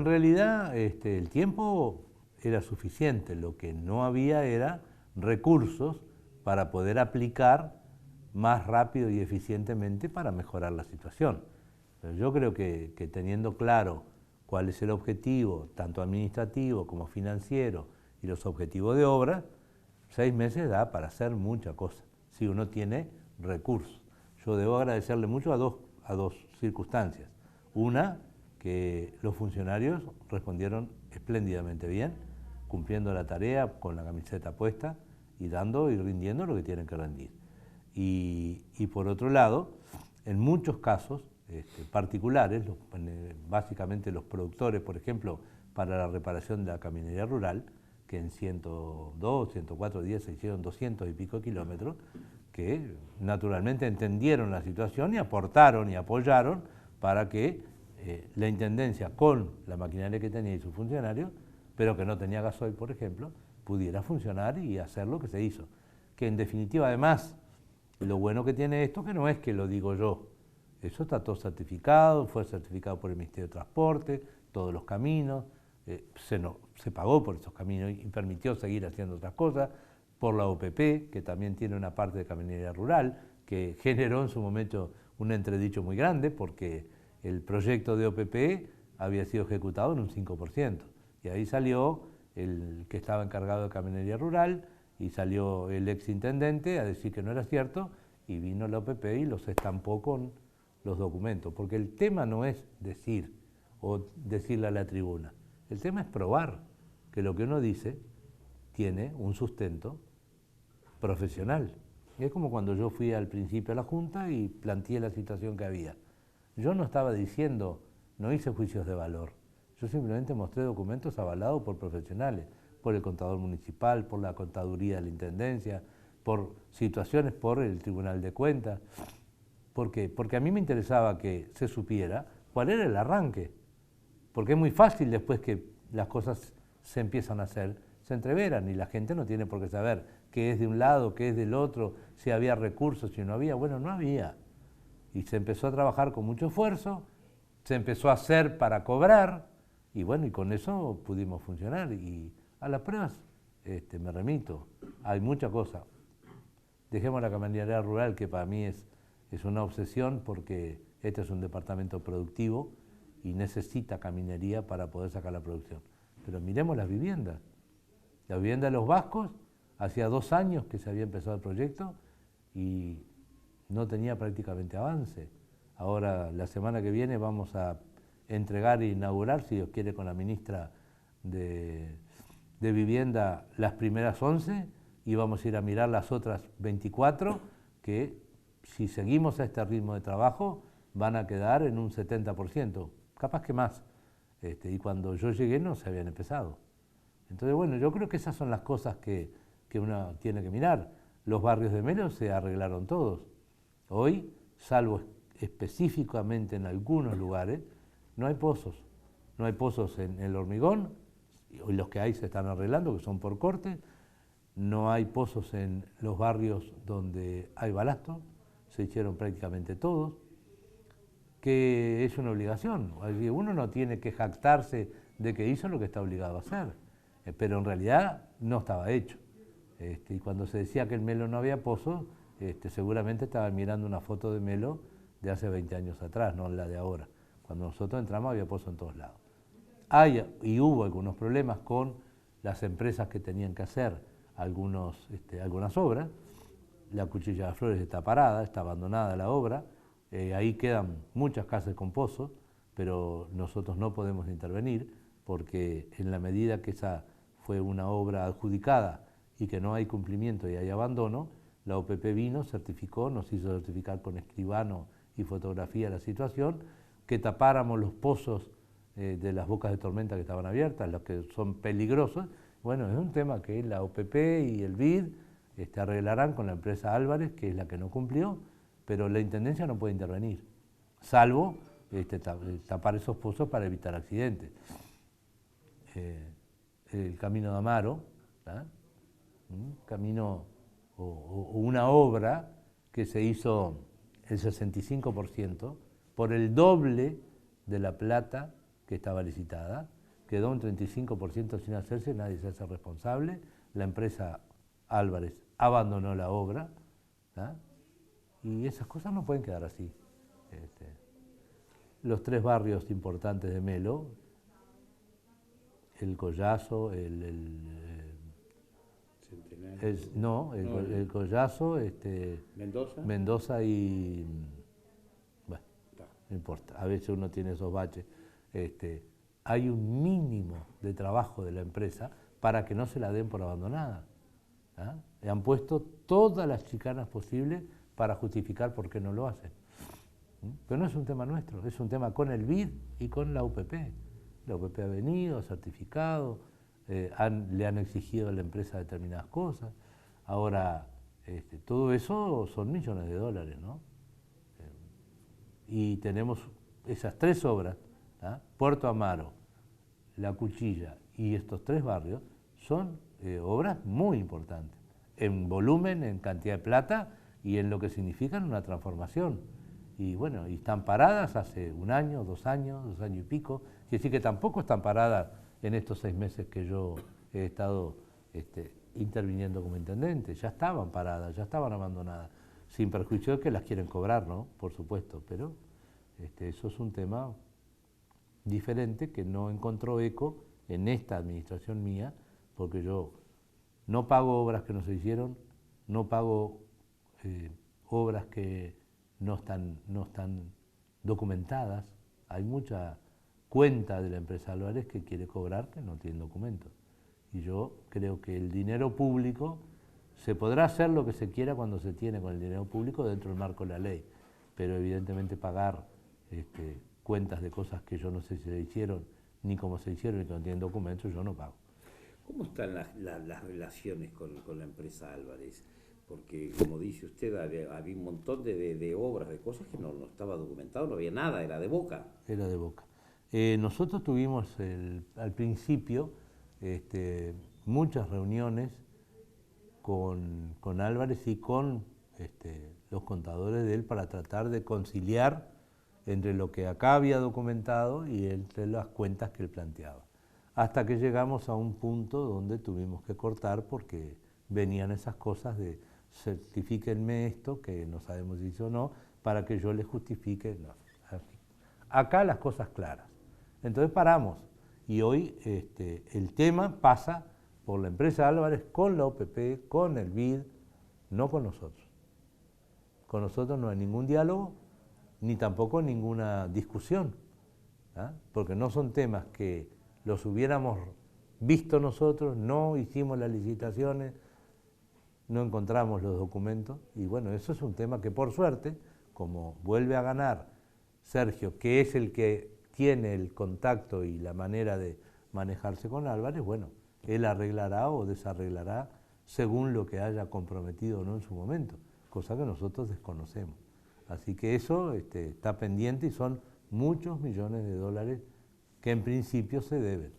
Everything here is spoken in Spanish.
en realidad el tiempo era suficiente, lo que no había era recursos para poder aplicar más rápido y eficientemente para mejorar la situación. Pero yo creo que teniendo claro cuál es el objetivo, tanto administrativo como financiero, y los objetivos de obra, 6 meses da para hacer mucha cosa, si uno tiene recursos. Yo debo agradecerle mucho a dos circunstancias. Una, que los funcionarios respondieron espléndidamente bien, cumpliendo la tarea con la camiseta puesta y dando y rindiendo lo que tienen que rendir. Y por otro lado, en muchos casos particulares, básicamente los productores, por ejemplo, para la reparación de la caminería rural, que en 102, 104 días se hicieron 200 y pico kilómetros, que naturalmente entendieron la situación y aportaron y apoyaron para que la Intendencia, con la maquinaria que tenía y sus funcionarios, pero que no tenía gasoil, por ejemplo, pudiera funcionar y hacer lo que se hizo. Que en definitiva, además, lo bueno que tiene esto, que no es que lo digo yo, eso está todo certificado, fue certificado por el Ministerio de Transporte, todos los caminos, se pagó por esos caminos y permitió seguir haciendo otras cosas, por la OPP, que también tiene una parte de caminería rural, que generó en su momento un entredicho muy grande, porque el proyecto de OPP había sido ejecutado en un 5%, y ahí salió el que estaba encargado de caminería rural, y salió el exintendente a decir que no era cierto, y vino la OPP y los estampó con los documentos, porque el tema no es decir o decirle a la tribuna, el tema es probar que lo que uno dice tiene un sustento profesional. Y es como cuando yo fui al principio a la Junta y planteé la situación que había. Yo no estaba diciendo, no hice juicios de valor, yo simplemente mostré documentos avalados por profesionales, por el contador municipal, por la contaduría de la Intendencia, por situaciones por el Tribunal de Cuentas. ¿Por qué? Porque a mí me interesaba que se supiera cuál era el arranque, porque es muy fácil después que las cosas se empiezan a hacer, se entreveran y la gente no tiene por qué saber qué es de un lado, qué es del otro, si había recursos, si no había. Bueno, no había. Y se empezó a trabajar con mucho esfuerzo, se empezó a hacer para cobrar, y bueno, y con eso pudimos funcionar. Y a las pruebas me remito, hay mucha cosa. Dejemos la caminería rural, que para mí es una obsesión, porque este es un departamento productivo y necesita caminería para poder sacar la producción. Pero miremos las viviendas. La vivienda de los vascos, hacía 2 años que se había empezado el proyecto y no tenía prácticamente avance. Ahora, la semana que viene vamos a entregar e inaugurar, si Dios quiere, con la ministra de Vivienda, las primeras 11, y vamos a ir a mirar las otras 24, que si seguimos a este ritmo de trabajo van a quedar en un 70%, capaz que más. Y cuando yo llegué no se habían empezado. Entonces, bueno, yo creo que esas son las cosas que uno tiene que mirar. Los barrios de Melo se arreglaron todos. Hoy, salvo específicamente en algunos lugares, no hay pozos. No hay pozos en el Hormigón, y los que hay se están arreglando, que son por corte. No hay pozos en los barrios donde hay balasto, se hicieron prácticamente todos, que es una obligación. Uno no tiene que jactarse de que hizo lo que está obligado a hacer, pero en realidad no estaba hecho. Y cuando se decía que en Melo no había pozos, seguramente estaban mirando una foto de Melo de hace 20 años atrás, no la de ahora. Cuando nosotros entramos había pozos en todos lados. Hay y hubo algunos problemas con las empresas que tenían que hacer algunas obras. La Cuchilla de Flores está parada, está abandonada la obra, ahí quedan muchas casas con pozos, pero nosotros no podemos intervenir porque en la medida que esa fue una obra adjudicada y que no hay cumplimiento y hay abandono, la OPP vino, certificó, nos hizo certificar con escribano y fotografía la situación, que tapáramos los pozos de las bocas de tormenta que estaban abiertas, los que son peligrosos. Bueno, es un tema que la OPP y el BID arreglarán con la empresa Álvarez, que es la que no cumplió, pero la Intendencia no puede intervenir, salvo tapar esos pozos para evitar accidentes. El camino de Amaro, ¿tá? Un camino o una obra que se hizo el 65% por el doble de la plata que estaba licitada, quedó un 35% sin hacerse, nadie se hace responsable, la empresa Álvarez abandonó la obra, ¿tá? Y esas cosas no pueden quedar así. Los 3 barrios importantes de Melo, el Collazo, el Collazo, Mendoza y... bueno, no importa, a veces uno tiene esos baches. Hay un mínimo de trabajo de la empresa para que no se la den por abandonada. ¿Ah? Han puesto todas las chicanas posibles para justificar por qué no lo hacen. Pero no es un tema nuestro, es un tema con el BID y con la UPP. La UPP ha venido, ha certificado, le han exigido a la empresa determinadas cosas. Ahora, todo eso son millones de dólares, ¿no? Y tenemos esas 3 obras, ¿ah? Puerto Amaro, La Cuchilla y estos 3 barrios, son obras muy importantes, en volumen, en cantidad de plata y en lo que significan una transformación. Y bueno, y están paradas hace 1 año, 2 años, 2 años y pico. Quiere decir que tampoco están paradas en estos 6 meses que yo he estado interviniendo como intendente. Ya estaban paradas, ya estaban abandonadas, sin perjuicio de que las quieren cobrar, ¿no? Por supuesto, pero eso es un tema diferente que no encontró eco en esta administración mía, porque yo no pago obras que no se hicieron, no pago obras que no están documentadas. Hay mucha cuenta de la empresa Álvarez que quiere cobrar que no tiene documentos. Y yo creo que el dinero público, se podrá hacer lo que se quiera cuando se tiene con el dinero público dentro del marco de la ley, pero evidentemente pagar cuentas de cosas que yo no sé si se hicieron, ni cómo se hicieron, y que no tienen documentos, yo no pago. ¿Cómo están las relaciones con la empresa Álvarez? Porque, como dice usted, había un montón de obras, de cosas que no estaba documentado, no había nada, era de boca. Era de boca. Nosotros tuvimos al principio muchas reuniones con Álvarez y con los contadores de él para tratar de conciliar entre lo que acá había documentado y entre las cuentas que él planteaba. Hasta que llegamos a un punto donde tuvimos que cortar porque venían esas cosas de certifíquenme esto, que no sabemos si hizo o no, para que yo les justifique. No. Acá las cosas claras. Entonces paramos y hoy el tema pasa por la empresa Álvarez con la OPP, con el BID, no con nosotros. Con nosotros no hay ningún diálogo ni tampoco ninguna discusión, ¿ah? Porque no son temas que los hubiéramos visto nosotros, no hicimos las licitaciones, no encontramos los documentos y bueno, eso es un tema que por suerte, como vuelve a ganar Sergio, que es el que tiene el contacto y la manera de manejarse con Álvarez, bueno, él arreglará o desarreglará según lo que haya comprometido o no en su momento, cosa que nosotros desconocemos. Así que eso está pendiente y son muchos millones de dólares que en principio se deben.